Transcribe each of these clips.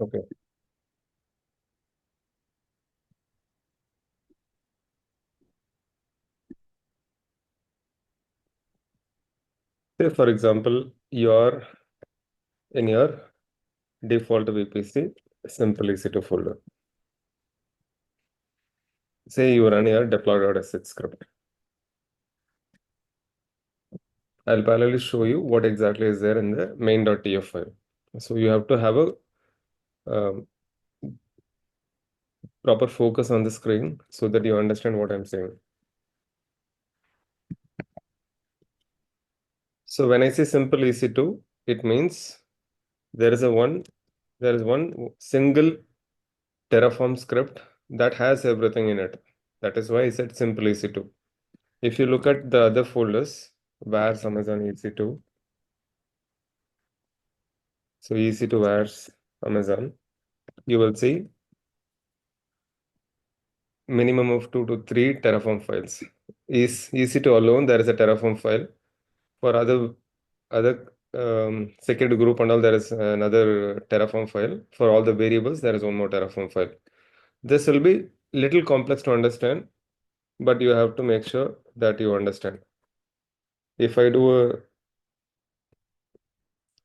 Okay. Say, for example, you are in your default VPC simple EC2 folder. Say you run your deploy.sh script. I'll parallelly show you what exactly is there in the main.tf file. So you have to have a um, proper focus on the screen so that you understand what I'm saying. So when I say simple EC2, it means there is one single Terraform script that has everything in it. That is why I said simple EC2. If you look at the other folders, where's Amazon EC2, so EC2 where's Amazon, you will see minimum of 2 to 3 Terraform files. Is EC2 alone, there is a Terraform file. For other security group and all, there is another Terraform file. For all the variables, there is one more Terraform file. This will be little complex to understand, but you have to make sure that you understand. If I do a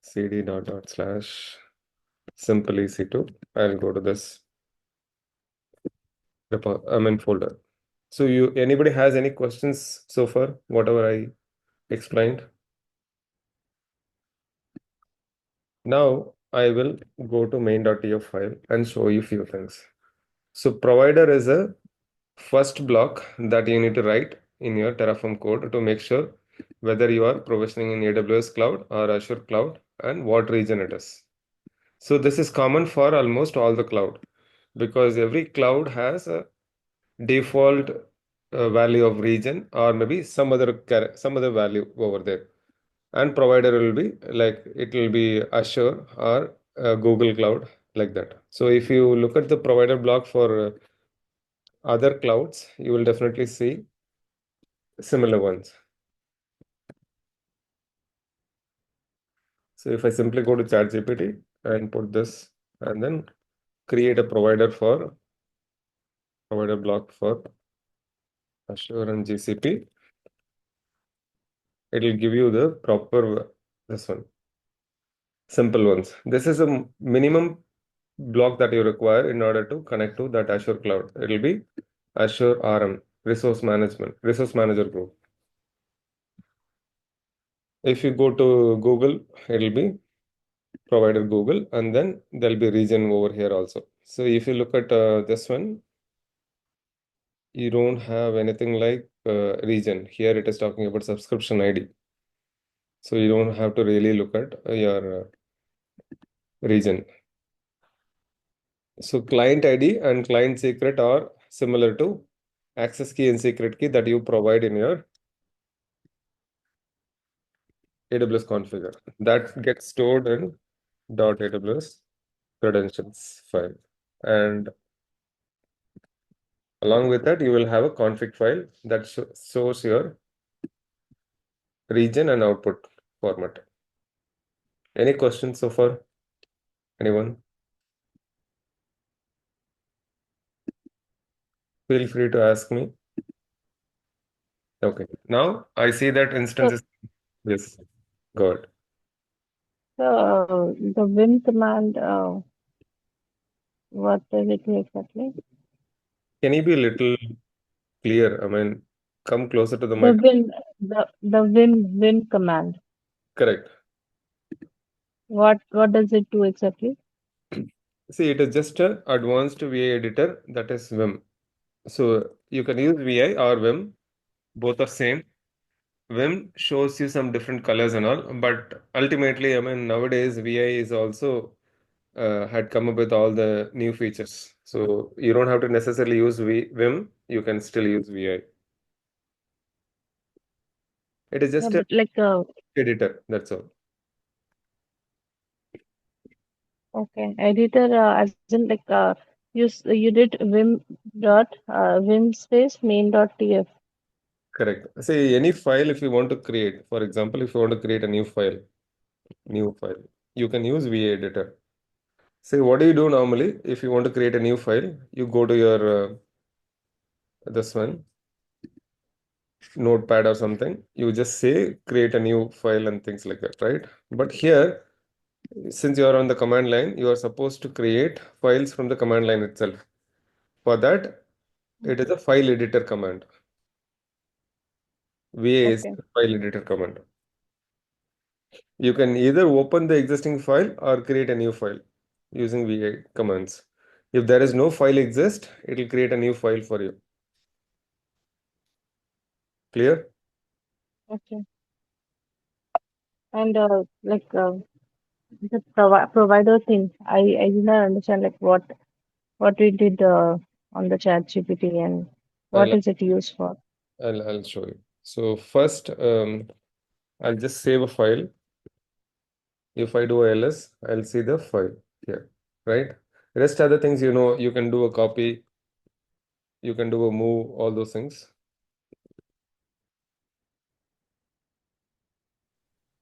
cd dot slash simple ec2, I'll go to this folder. So anybody has any questions so far, whatever I explained? Now I will go to main.tf file and show you few things. So provider is a first block that you need to write in your Terraform code to make sure whether you are provisioning in AWS cloud or Azure cloud and what region it is. So this is common for almost all the cloud because every cloud has a default value of region or maybe some other value over there. And provider will be like it will be Azure or Google Cloud like that. So if you look at the provider block for other clouds, you will definitely see similar ones. So if I simply go to ChatGPT and put this and then create a provider block for Azure and GCP, it will give you the proper this one, simple ones. This is a minimum block that you require in order to connect to that Azure cloud. It will be Azure RM, resource manager group. If you go to Google, it will be provider Google, and then there'll be region over here also. So if you look at this one, you don't have anything like region. Here it is talking about subscription ID. So you don't have to really look at your region. So client ID and client secret are similar to access key and secret key that you provide in your AWS configure. That gets stored in .aws credentials file. And along with that, you will have a config file that shows your region and output format. Any questions so far? Anyone? Feel free to ask me. Okay. Now I see that instance So, is yes. Good. the Vim command, what does it do exactly? Can you be a little clear? I mean, come closer to the The mic. Vim, the Vim command. Correct. What does it do exactly? See, it is just a advanced VI editor that is Vim. So you can use VI or Vim. Both are same. Vim shows you some different colors and all, but ultimately, I mean, nowadays VI is also had come up with all the new features. So you don't have to necessarily use Vim, you can still use VI. It is Yeah, just a but like, editor, that's all. okay, editor, as in like, you did Vim space main dot tf. Correct. Say any file if you want to create, for example, if you want to create a new file, you can use VA editor. See, what do you do normally if you want to create a new file? You go to your this one notepad or something. You just say create a new file and things like that, right? But here, since you are on the command line, you are supposed to create files from the command line itself. For that, it is a file editor command. VA is Okay. the file editor command. You can either open the existing file or create a new file using VA commands. If there is no file exist, it will create a new file for you. Clear? Okay. And the provider thing, I did not understand like what we did on the chat GPT and what I'll is it used for? I'll show you. So first, I'll just save a file. If I do ls, I'll see the file here, right? Rest other things, you can do a copy, you can do a move, all those things.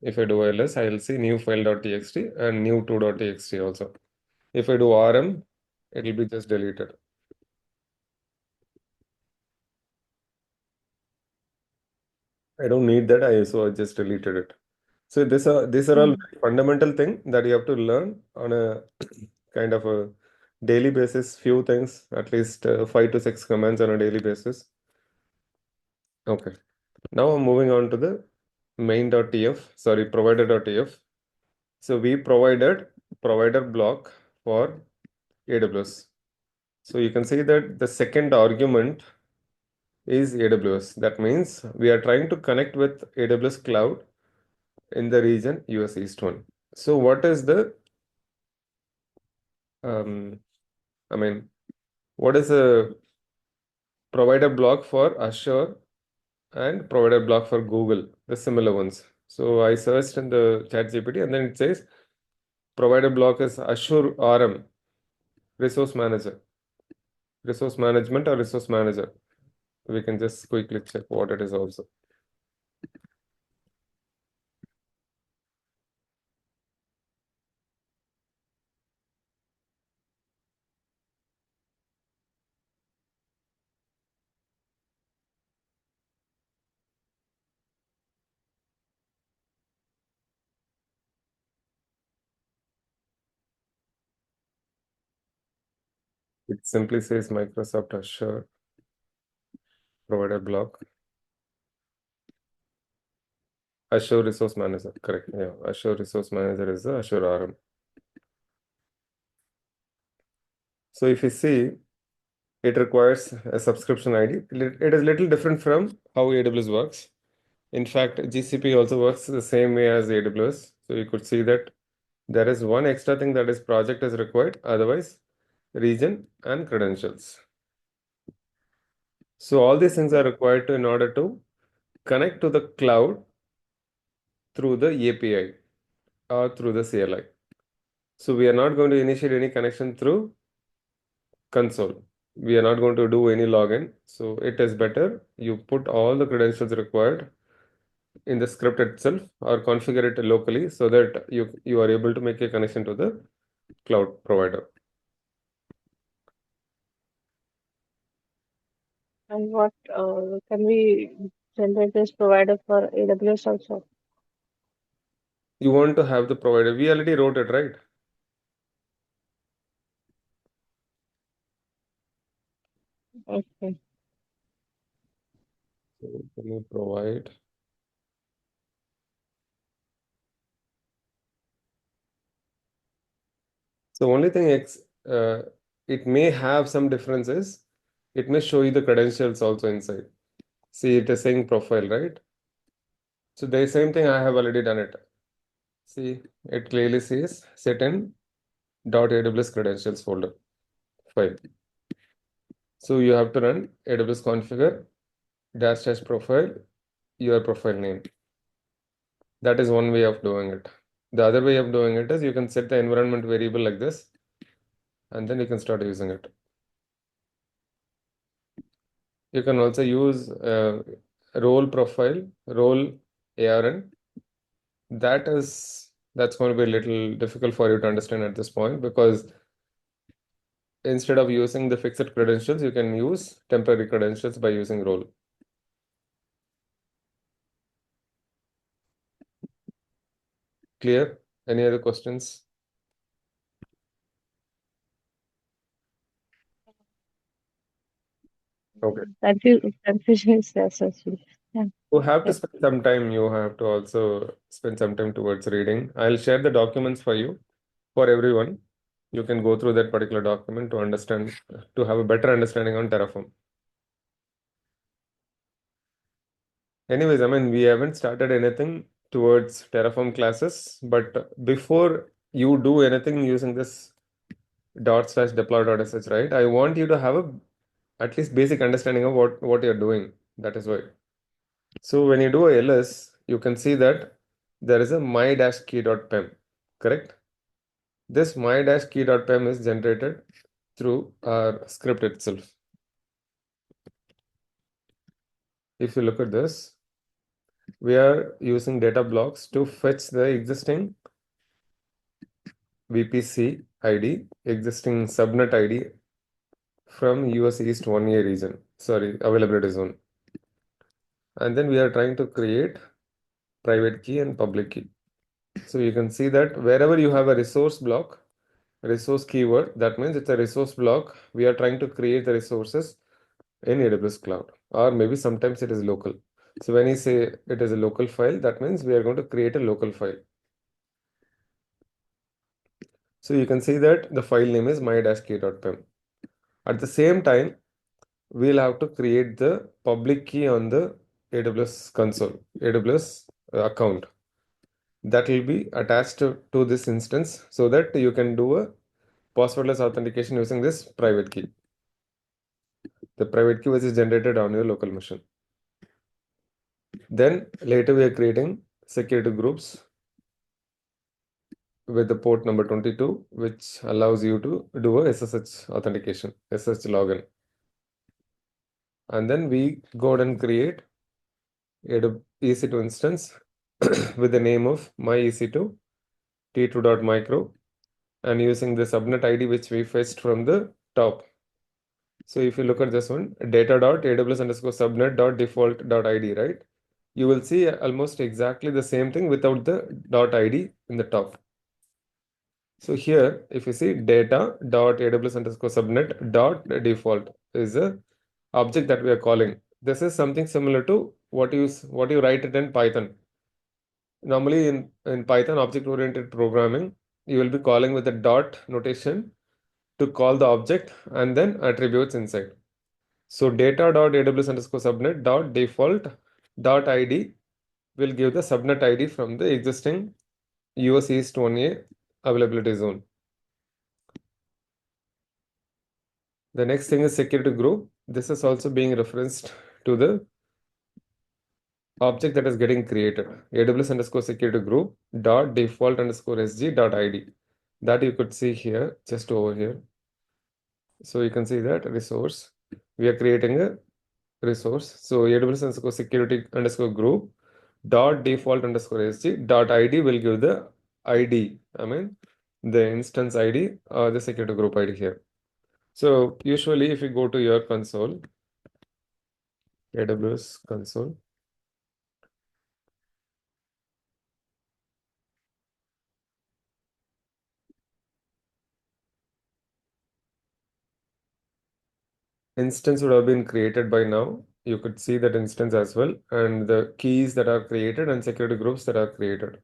If I do ls, I'll see new file.txt and new 2.txt also. If I do rm, it will be just deleted. I don't need that, so I just deleted it. So these are all Hmm. very fundamental thing that you have to learn on a kind of a daily basis, few things, at least 5 to 6 commands on a daily basis. Okay. Now I'm moving on to the main.tf, sorry, provider.tf. So we provided provider block for AWS. So you can see that the second argument is AWS. That means we are trying to connect with AWS cloud in the region US East 1. So what is the, um, I mean, what is a provider block for Azure and provider block for Google, the similar ones? So I searched in the chat GPT and then it says provider block is Azure RM, resource manager, resource management or resource manager. We can just quickly check what it is also. It simply says Microsoft Azure provider block. Azure Resource Manager, correct. Yeah, Azure Resource Manager is the Azure RM. So if you see, it requires a subscription ID. It is little different from how AWS works. In fact, GCP also works the same way as AWS. So you could see that there is one extra thing that is project is required, otherwise region and credentials. So all these things are required to in order to connect to the cloud through the API or through the CLI. So we are not going to initiate any connection through console. We are not going to do any login. So it is better you put all the credentials required in the script itself or configure it locally so that you are able to make a connection to the cloud provider. And what can we generate this provider for AWS also? You want to have the provider. We already wrote it, right? Okay. So can you provide? So only thing uh, it may have some differences. It may show you the credentials also inside. See, it is saying profile, right? So the same thing I have already done it. See, it clearly says set in .aws credentials folder file. So you have to run AWS configure dash dash profile, your profile name. That is one way of doing it. The other way of doing it is you can set the environment variable like this, and then you can start using it. You can also use role profile, role ARN. That is That's going to be a little difficult for you to understand at this point because instead of using the fixed credentials, you can use temporary credentials by using role. Clear? Any other questions? Okay. Confusion is less actually. Yeah. You have to Okay. spend some time. You have to also spend some time towards reading. I'll share the documents for you, for everyone. You can go through that particular document to understand, to have a better understanding on Terraform. Anyways, I mean, we haven't started anything towards Terraform classes, but before you do anything using this dot/deploy.sh, right? I want you to have a at least basic understanding of what you're doing. That is why. So when you do a ls, you can see that there is a my-key.pem, correct? This my-key.pem is generated through our script itself. If you look at this, we are using data blocks to fetch the existing VPC ID, existing subnet ID from US East 1A region, sorry, availability zone. And then we are trying to create private key and public key. So you can see that wherever you have a resource block, resource keyword, that means it's a resource block. We are trying to create the resources in AWS Cloud, or maybe sometimes it is local. So when you say it is a local file, that means we are going to create a local file. So you can see that the file name is my-key.pem. At the same time, we'll have to create the public key on the AWS console, AWS account. That will be attached to this instance so that you can do a passwordless authentication using this private key. The private key which is generated on your local machine. Then later we are creating security groups with the port number 22, which allows you to do a SSH authentication, SSH login. And then we go ahead and create a EC2 instance with the name of my EC2 t2.micro and using the subnet ID which we fetched from the top. So if you look at this one, data.aws underscore subnet dot default dot ID, right? You will see almost exactly the same thing without the dot ID in the top. So here, if you see data.aws underscore subnet dot default is a object that we are calling. This is something similar to what you write it in Python. Normally in Python object-oriented programming, you will be calling with the dot notation to call the object and then attributes inside. So data.aws underscore subnet dot default dot ID will give the subnet ID from the existing US East 1A availability zone. The next thing is security group. This is also being referenced to the object that is getting created. AWS underscore security group dot default underscore SG dot ID. That you could see here, just over here. So you can see that resource. We are creating a resource. So AWS underscore security underscore group dot default underscore SG dot ID will give the ID. I mean the instance ID or the security group ID here. So usually if you go to your console, AWS console, instance would have been created by now. You could see that instance as well and the keys that are created and security groups that are created.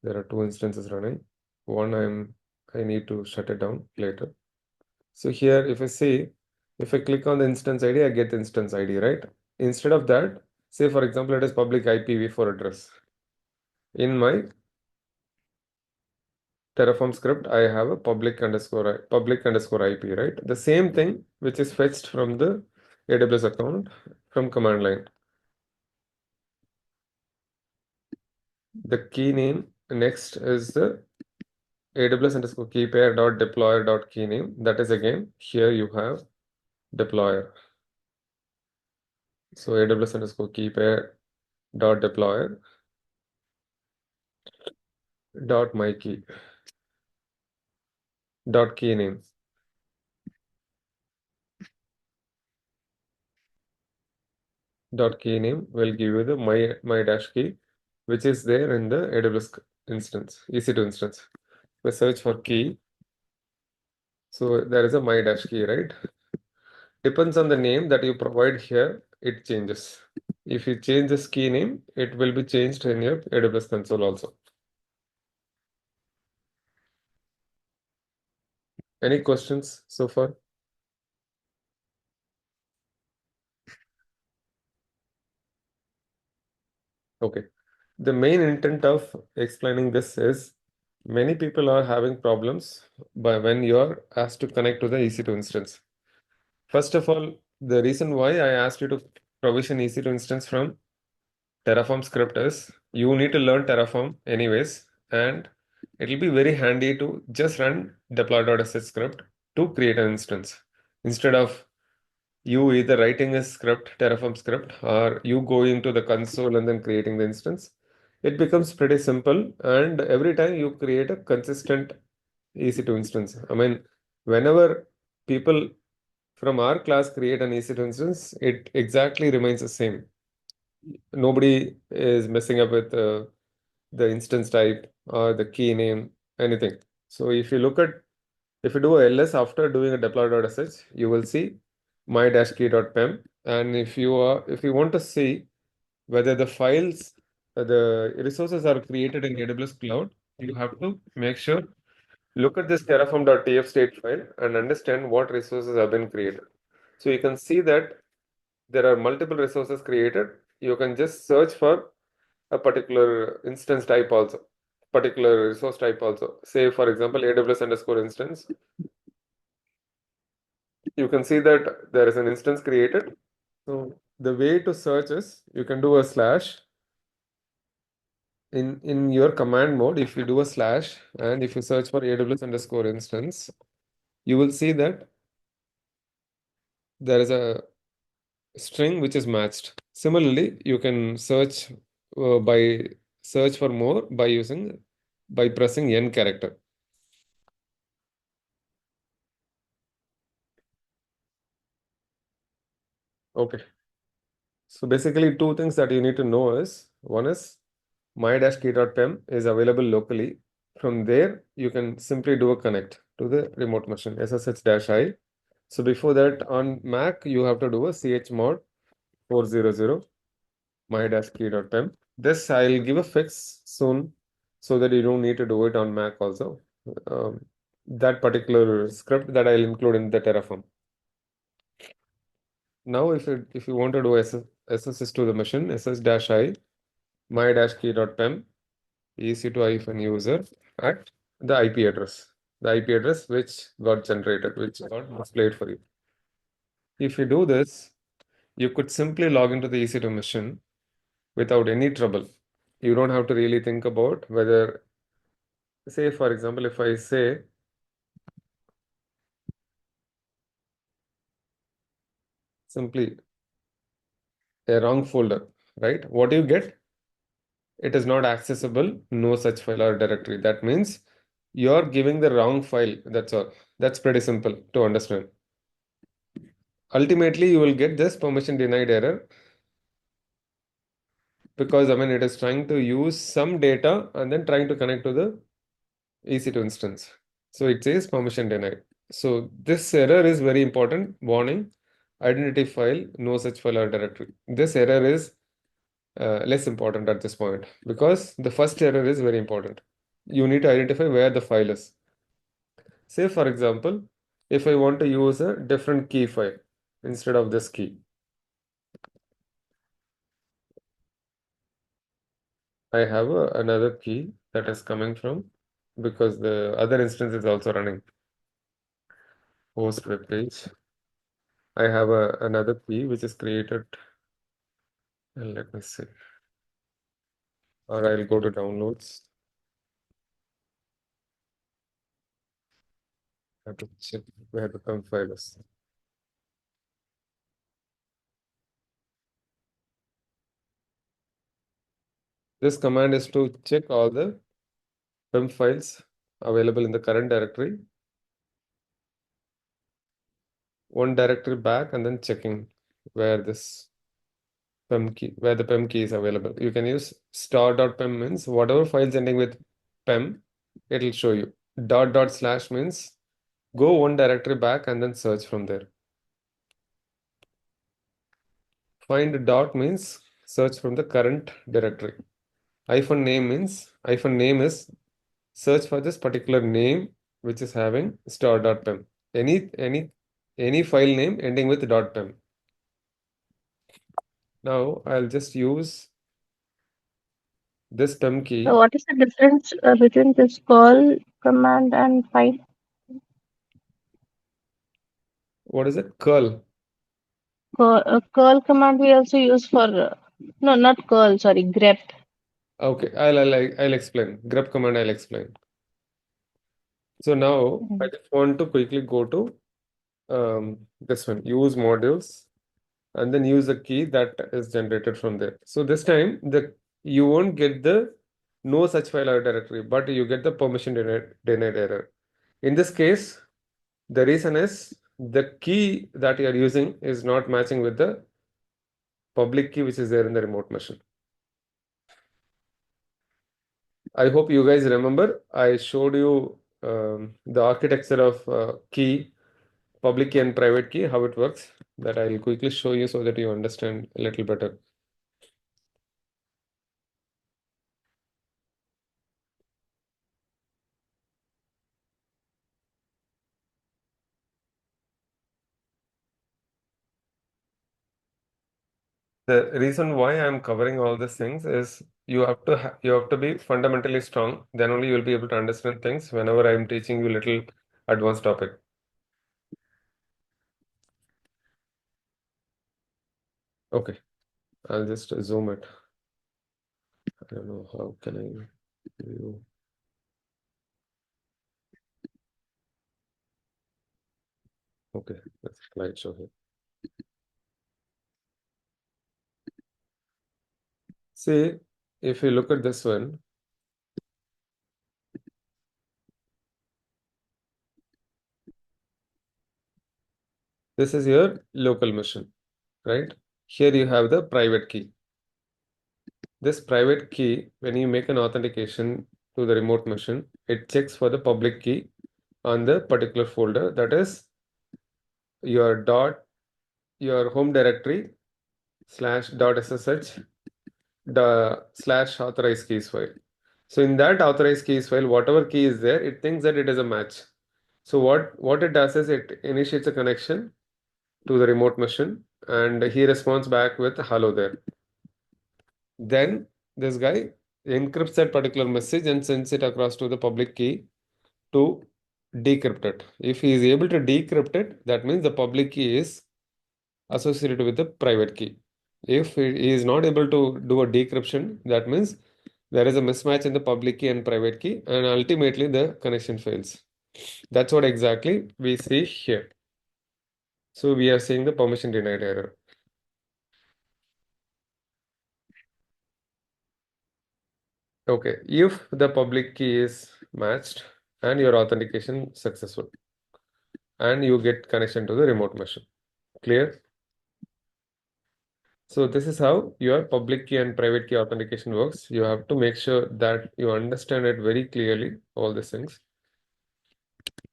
There are two instances running. One I need to shut it down later. So here if I see, if I click on the instance ID, I get the instance ID, right? Instead of that, say for example, it is public IPv4 address. In my Terraform script, I have a public underscore IP, right? The same thing which is fetched from the AWS account from command line. The key name next is the AWS underscore key pair dot deployer dot key name. That is again here you have deployer. So AWS underscore key pair dot deployer dot my key dot key name. Dot key name will give you the my dash key, which is there in the AWS instance, EC2 instance. We search for key. So there is a my dash key, right? Depends on the name that you provide here, it changes. If you change this key name, it will be changed in your AWS console also. Any questions so far? Okay. The main intent of explaining this is many people are having problems by when you are asked to connect to the EC2 instance. First of all, the reason why I asked you to provision EC2 instance from Terraform script is you need to learn Terraform anyways, and it'll be very handy to just run deploy.sh script to create an instance instead of you either writing a script, Terraform script, or you going to the console and then creating the instance. It becomes pretty simple, and every time you create a consistent EC2 instance. I mean, whenever people from our class create an EC2 instance, it exactly remains the same. Nobody is messing up with the instance type or the key name, anything. So if you do a ls after doing a deploy.sh, you will see my-key.pem. And if you want to see whether the files, the resources are created in AWS cloud, you have to make sure look at this terraform.tf state file and understand what resources have been created. So you can see that there are multiple resources created. You can just search for a particular instance type also, particular resource type also. Say, for example, AWS underscore instance. You can see that there is an instance created. So the way to search is you can do a slash in your command mode. If you do a slash and if you search for AWS underscore instance, you will see that there is a string which is matched. Similarly, you can by search for more by pressing n character. Okay. So basically, two things that you need to know is one is my-key.pem is available locally. From there, you can simply do a connect to the remote machine SSH-I. So before that, on Mac, you have to do a chmod 400 my-key.pem. This I'll give a fix soon so that you don't need to do it on Mac also. Um, that particular script that I'll include in the Terraform. Now, if you want to do SSH to the machine, ss-I my-key.pem ec2-user at the IP address. The IP address which got generated, which got displayed for you. If you do this, you could simply log into the EC2 machine without any trouble. You don't have to really think about whether, say, for example, if I say simply a wrong folder, right? What do you get? It is not accessible, no such file or directory. That means you're giving the wrong file. That's all. That's pretty simple to understand. Ultimately, you will get this permission denied error because I mean it is trying to use some data and then trying to connect to the EC2 instance. So it says permission denied. So this error is very important. Warning, identity file, no such file or directory. This error is less important at this point because the first error is very important. You need to identify where the file is. Say, for example, if I want to use a different key file instead of this key, I have another key that is coming from because the other instance is also running host web page. I have another key which is created. Let me see. Or I'll go to downloads. I have to check where the temp file is. This command is to check all the PEM files available in the current directory, one directory back, and then checking where this PEM key, where the PEM key is available. You can use star.pem means whatever files ending with PEM, it'll show you. Dot dot slash means go one directory back and then search from there. Find dot means search from the current directory. Hyphen name means hyphen name is search for this particular name which is having star.pem. Any file name ending with .pem. Now I'll just use this PEM So key. what is the difference between this call command and find? What is it? Curl. Curl command we also use for no, not curl, sorry, grep. Okay, I'll explain. Grep command I'll explain. So now I Mhm. just want to quickly go to this one, use modules, and then use the key that is generated from there. So this time the you won't get the no such file or directory, but you get the permission denied error. In this case, the reason is the key that you are using is not matching with the public key which is there in the remote machine. I hope you guys remember I showed you the architecture of key, public key and private key, how it works. That I'll quickly show you so that you understand a little better. The reason why I'm covering all these things is you have to be fundamentally strong. Then only you'll be able to understand things whenever I'm teaching you little advanced topic. Okay, I'll just zoom it. I don't know how can I view. Okay, let's slideshow here. See, if you look at this one, this is your local machine, right? Here you have the private key. This private key, when you make an authentication to the remote machine, it checks for the public key on the particular folder, that is your your home directory slash .ssh the slash authorized keys file. So in that authorized keys file, whatever key is there, it thinks that it is a match. So what it does is it initiates a connection to the remote machine and he responds back with hello there. Then this guy encrypts that particular message and sends it across to the public key to decrypt it. If he is able to decrypt it, that means the public key is associated with the private key. If he is not able to do a decryption, that means there is a mismatch in the public key and private key, and ultimately the connection fails. That's what exactly we see here. So we are seeing the permission denied error. Okay, if the public key is matched and your authentication successful, and you get connection to the remote machine. Clear? So this is how your public key and private key authentication works. You have to make sure that you understand it very clearly, all these things.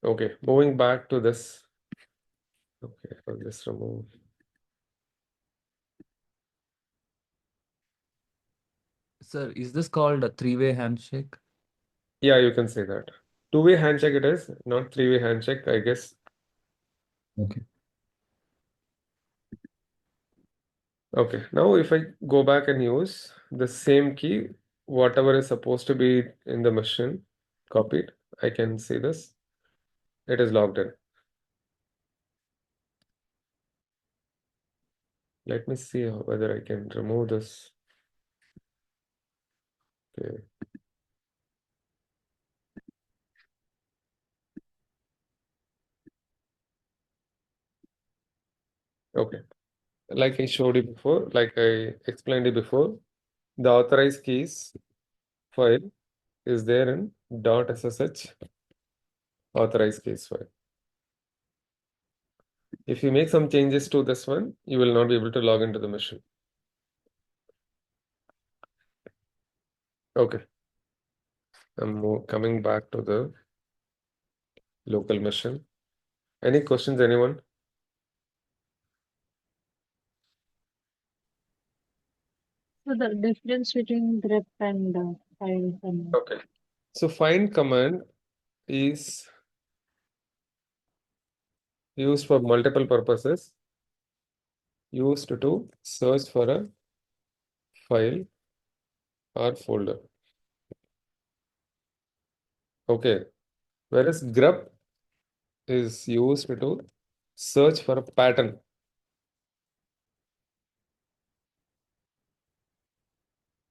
Okay, moving back to this. Okay, I'll just remove. Sir, is this called a three-way handshake? Yeah, you can say that. Two-way handshake it is, not three-way handshake, I guess. Okay. Okay, now if I go back and use the same key, whatever is supposed to be in the machine, copied, I can see this. It is logged in. Let me see whether I can remove this. Okay. Okay. Like I showed you before, like I explained it before, the authorized keys file is there in dot ssh authorized case file. If you make some changes to this one, you will not be able to log into the machine. Okay, I'm coming back to the local machine. Any questions, anyone? So the difference between grep and find command. Okay. So find command is used for multiple purposes, used to search for a file or folder. Okay. Whereas grep is used to search for a pattern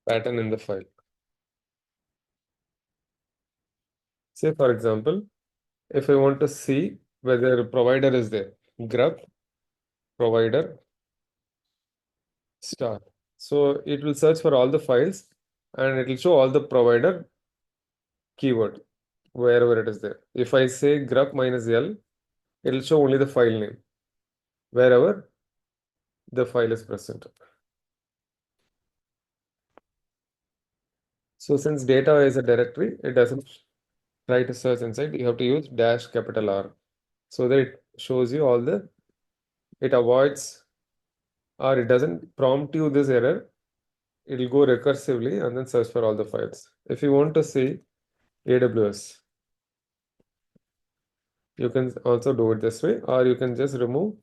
in the file. Say, for example, if I want to see whether a provider is there, grep provider star. So it will search for all the files and it will show all the provider keyword wherever it is there. If I say grep minus L, it will show only the file name wherever the file is present. So since data is a directory, it doesn't try to search inside. You have to use dash capital R so that it shows you all the, it avoids or it doesn't prompt you this error. It will go recursively and then search for all the files. If you want to see AWS, you can also do it this way, or you can just remove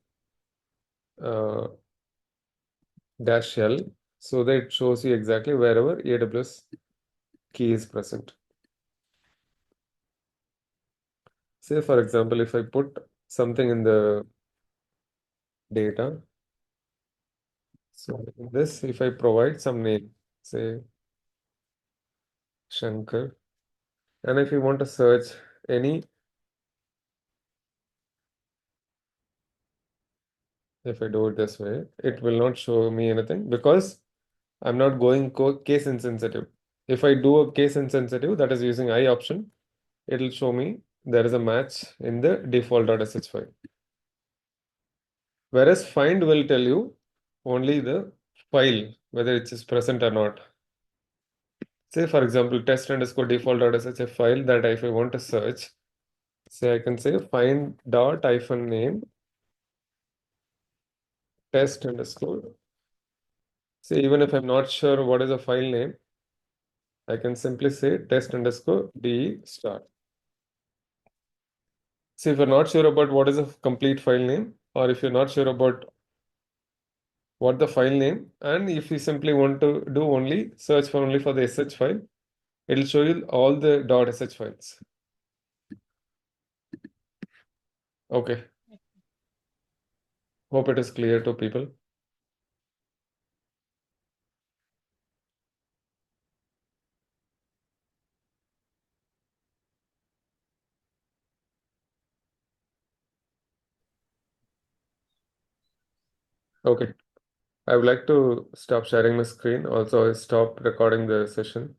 dash L so that it shows you exactly wherever AWS key is present. Say, for example, if I put something in the data, so in this, if I provide some name, say Shankar, and if you want to search any, if I do it this way, it will not show me anything because I'm not going case insensitive. If I do a case insensitive, that is using I option, it'll show me there is a match in the default.sh file. Whereas find will tell you only the file, whether it is present or not. Say, for example, test underscore default.sh file that if I want to search, say I can say find dot hyphen name test underscore. Say, even if I'm not sure what is the file name, I can simply say test underscore de start. See, if you're not sure about what is a complete file name, or if you're not sure about what the file name, and if you simply want to do only search for only for the sh file, it'll show you all the .sh files. Okay, hope it is clear to people. Okay, I would like to stop sharing my screen. Also, I stop recording the session.